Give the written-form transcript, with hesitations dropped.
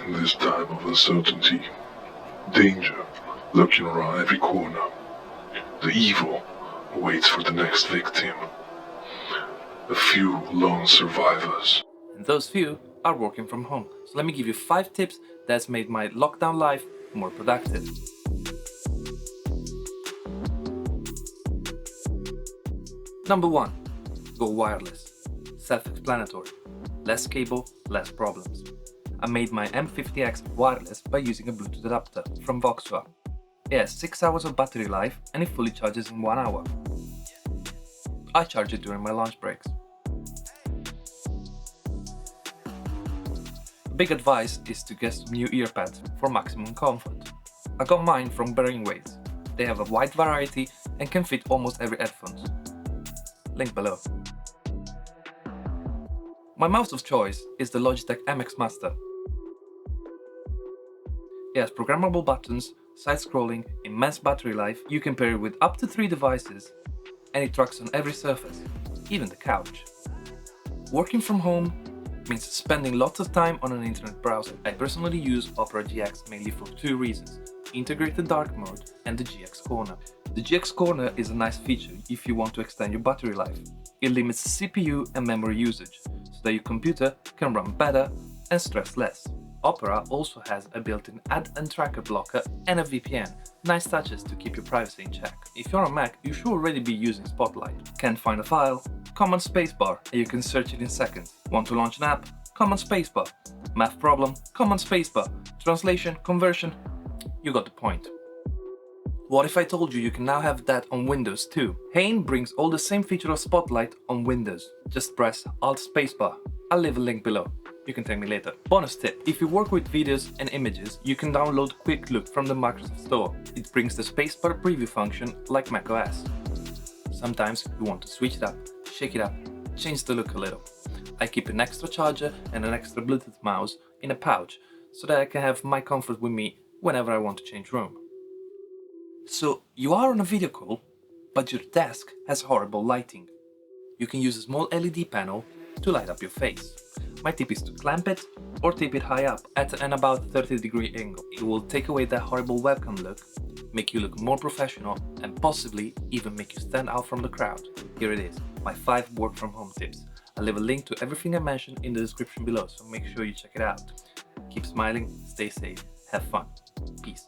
In this time of uncertainty, danger lurking around every corner, the evil waits for the next victim. A few lone survivors. And those few are working from home. So let me give you 5 tips that's made my lockdown life more productive. Number 1. Go wireless. Self-explanatory. Less cable, less problems. I made my M50X wireless by using a Bluetooth adapter from VOXOA. It has 6 hours of battery life and it fully charges in 1 hour. I charge it during my lunch breaks. A big advice is to get some new earpads for maximum comfort. I got mine from Brainwavz. They have a wide variety and can fit almost every headphones. Link below. My mouse of choice is the Logitech Mx Master. It has programmable buttons, side-scrolling, immense battery life. You can pair it with up to 3 devices, and it tracks on every surface, even the couch. Working from home means spending lots of time on an internet browser. I personally use Opera GX mainly for 2 reasons: integrated dark mode and the GX Corner. The GX Corner is a nice feature if you want to extend your battery life. It limits CPU and memory usage, so that your computer can run better and stress less. Opera also has a built-in ad and tracker blocker and a VPN. Nice touches to keep your privacy in check. If you're on Mac, you should already be using Spotlight. Can't find a file? Command spacebar and you can search it in seconds. Want to launch an app? Command spacebar. Math problem? Command spacebar. Translation, conversion? You got the point. What if I told you can now have that on Windows too? Hain brings all the same feature of Spotlight on Windows. Just press Alt spacebar. I'll leave a link below. You can thank me later. Bonus tip: if you work with videos and images, you can download Quicklook from the Microsoft Store. It brings the spacebar preview function like macOS. Sometimes you want to switch it up, shake it up, change the look a little. I keep an extra charger and an extra Bluetooth mouse in a pouch so that I can have my comfort with me whenever I want to change room. So you are on a video call, but your desk has horrible lighting. You can use a small LED panel to light up your face. My tip is to clamp it or tape it high up at an about 30-degree angle. It will take away that horrible webcam look, make you look more professional, and possibly even make you stand out from the crowd. Here it is, my 5 work from home tips. I'll leave a link to everything I mentioned in the description below, so make sure you check it out. Keep smiling, stay safe, have fun. Peace.